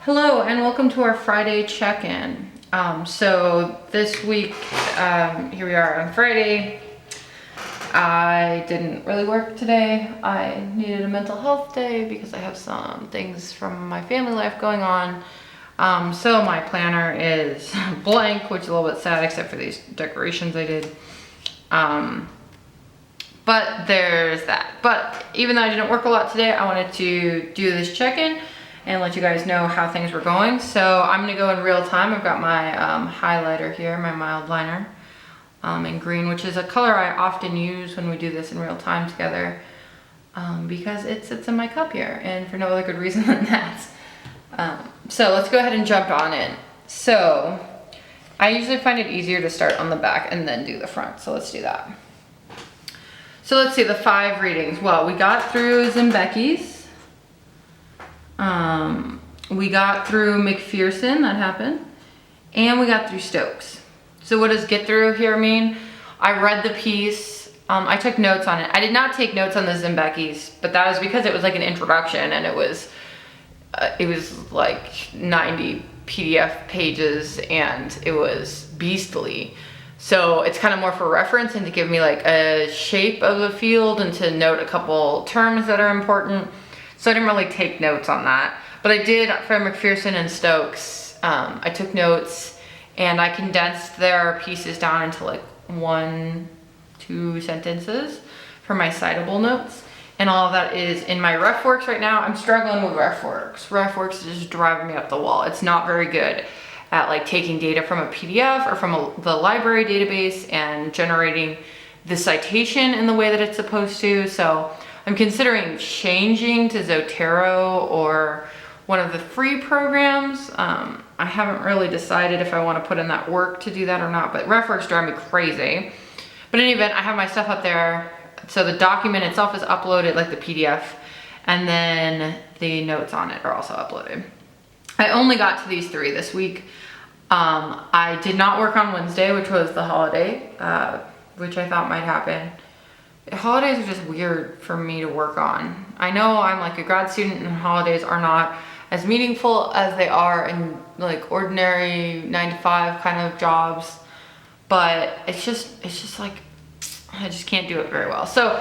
Hello and welcome to our Friday check-in. So this week, here we are on Friday. I didn't really work today. I needed a mental health day because I have some things from my family life going on. So my planner is blank, which is a little bit sad except for these decorations I did. But there's that. But even though I didn't work a lot today, I wanted to do this check-in and let you guys know how things were going. So I'm gonna go in real time. I've got my highlighter here, my mild liner in green, which is a color I often use when we do this in real time together because it sits in my cup here and for no other good reason than that. So let's go ahead and jump on in. So I usually find it easier to start on the back and then do the front. So let's do that. So let's see the 5 readings. Well, we got through Zimbecki's. We got through McPherson, that happened, and we got through Stokes. So what does get through here mean? I read the piece, I took notes on it. I did not take notes on the Zimbecki's, but that was because it was like an introduction and it was like 90 PDF pages and it was beastly. So it's kind of more for reference and to give me like a shape of the field and to note a couple terms that are important. So I didn't really take notes on that. But I did for McPherson and Stokes. I took notes and I condensed their pieces down into like 1-2 sentences for my citable notes. And all of that is in my RefWorks right now. I'm struggling with RefWorks. RefWorks is just driving me up the wall. It's not very good at like taking data from a PDF or from the library database and generating the citation in the way that it's supposed to. So I'm considering changing to Zotero or one of the free programs. I haven't really decided if I want to put in that work to do that or not, but RefWorks drive me crazy. But in any event, I have my stuff up there. So the document itself is uploaded, like the PDF, and then the notes on it are also uploaded. I only got to these 3 this week. I did not work on Wednesday, which was the holiday, which I thought might happen. Holidays are just weird for me to work on. I know I'm like a grad student and holidays are not as meaningful as they are in like ordinary 9-to-5 kind of jobs, but it's just like, I just can't do it very well. So,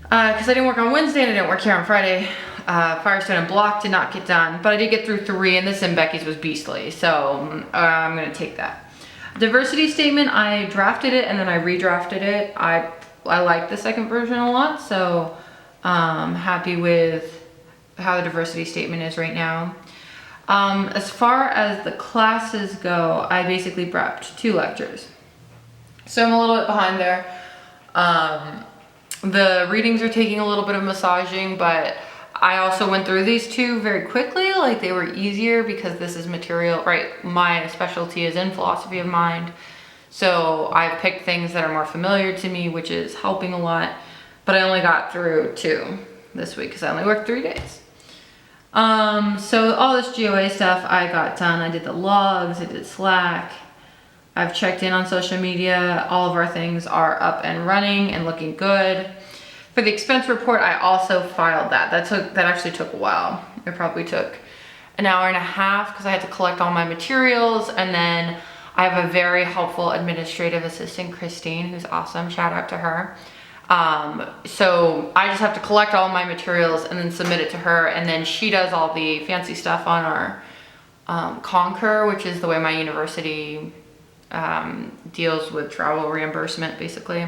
cause I didn't work on Wednesday and I didn't work here on Friday, Firestone and Block did not get done, but I did get through 3 and this Zimbecki's was beastly. So I'm gonna take that. Diversity statement, I drafted it and then I redrafted it. I like the second version a lot, so happy with how the diversity statement is right now. As far as the classes go, I basically prepped 2 lectures. So I'm a little bit behind there. The readings are taking a little bit of massaging, but I also went through these 2 very quickly, like they were easier because this is material, right? My specialty is in philosophy of mind. So I've picked things that are more familiar to me, which is helping a lot, but I only got through 2 this week because I only worked 3 days. So all this GOA stuff I got done. I did the logs, I did Slack. I've checked in on social media. All of our things are up and running and looking good. For the expense report, I also filed that. That actually took a while. It probably took an hour and a half because I had to collect all my materials, and then I have a very helpful administrative assistant, Christine, who's awesome. Shout out to her. So I just have to collect all my materials and then submit it to her, and then she does all the fancy stuff on our Concur, which is the way my university deals with travel reimbursement, basically.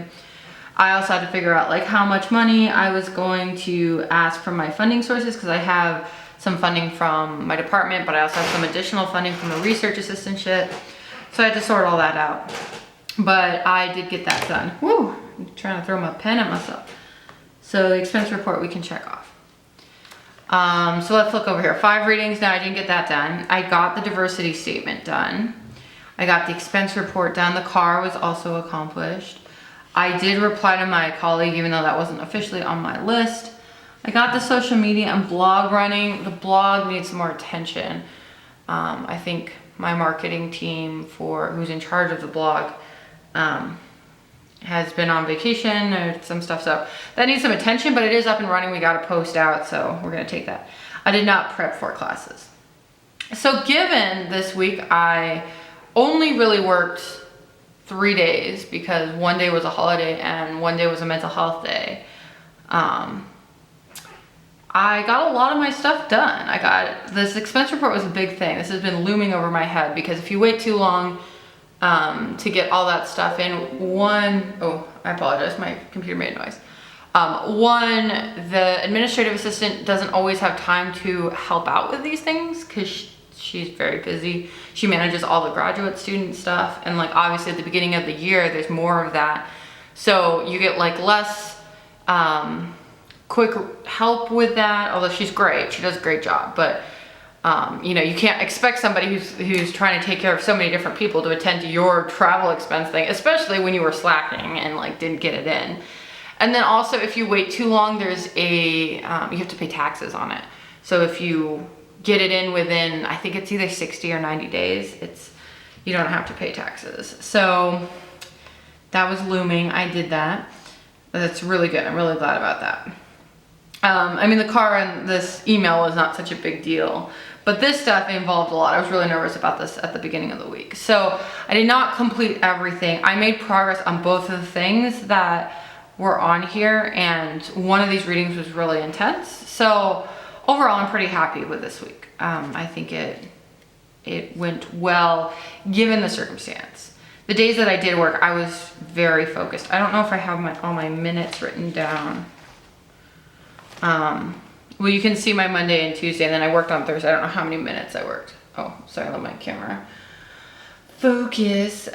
I also had to figure out like how much money I was going to ask from my funding sources because I have some funding from my department, but I also have some additional funding from a research assistantship. So I had to sort all that out, but I did get that done. Woo! I'm trying to throw my pen at myself. So the expense report we can check off. So let's look over here. 5 readings. Now I didn't get that done. I got the diversity statement done. I got the expense report done. The car was also accomplished. I did reply to my colleague, even though that wasn't officially on my list. I got the social media and blog running. The blog needs more attention. I think my marketing team who's in charge of the blog has been on vacation or some stuff, so that needs some attention, but it is up and running. We got a post out, so we're gonna take that. I did not prep for classes. So given this week, I only really worked 3 days because one day was a holiday and one day was a mental health day. I got a lot of my stuff done. This expense report was a big thing. This has been looming over my head because if you wait too long to get all that stuff in, oh, I apologize, my computer made noise. One, the administrative assistant doesn't always have time to help out with these things because she's very busy. She manages all the graduate student stuff, and like obviously at the beginning of the year, there's more of that. So you get like less quick help with that, although she's great, she does a great job, but you know, you can't expect somebody who's trying to take care of so many different people to attend to your travel expense thing, especially when you were slacking and like didn't get it in. And then also if you wait too long, there's you have to pay taxes on it. So if you get it in within, I think it's either 60 or 90 days, you don't have to pay taxes. So that was looming, I did that. That's really good, I'm really glad about that. I mean, the car and this email was not such a big deal, but this stuff involved a lot. I was really nervous about this at the beginning of the week. So I did not complete everything. I made progress on both of the things that were on here, and one of these readings was really intense. So overall, I'm pretty happy with this week. I think it went well, given the circumstance. The days that I did work, I was very focused. I don't know if I have all my minutes written down. Well, you can see my Monday and Tuesday, and then I worked on Thursday. I don't know how many minutes I worked. Oh, sorry, let my camera focus.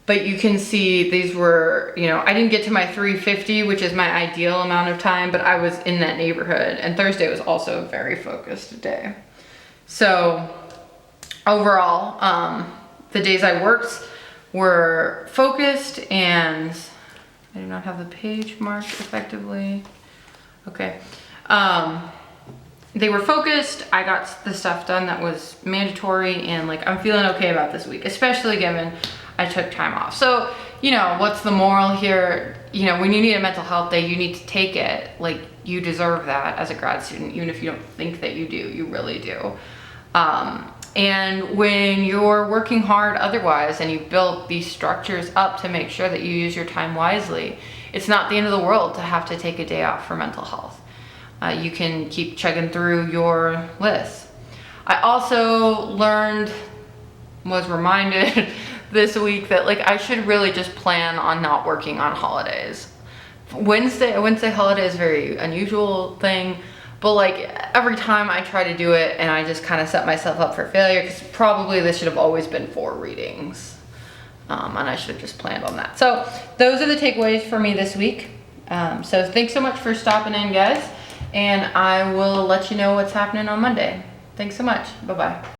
But you can see these were, you know, I didn't get to my 350, which is my ideal amount of time, but I was in that neighborhood. And Thursday was also a very focused day. So overall, the days I worked were focused, and I do not have the page marked effectively. Okay. They were focused. I got the stuff done that was mandatory, and like I'm feeling okay about this week, especially given I took time off. So, you know, what's the moral here? You know, when you need a mental health day, you need to take it. Like, you deserve that as a grad student, even if you don't think that you do, you really do. And when you're working hard otherwise and you've built these structures up to make sure that you use your time wisely, it's not the end of the world to have to take a day off for mental health. You can keep chugging through your list. I also was reminded this week that like I should really just plan on not working on holidays. Wednesday holiday is a very unusual thing, but like every time I try to do it, and I just kind of set myself up for failure, because probably this should have always been 4 readings. And I should have just planned on that. So those are the takeaways for me this week. So thanks so much for stopping in, guys. And I will let you know what's happening on Monday. Thanks so much. Bye-bye.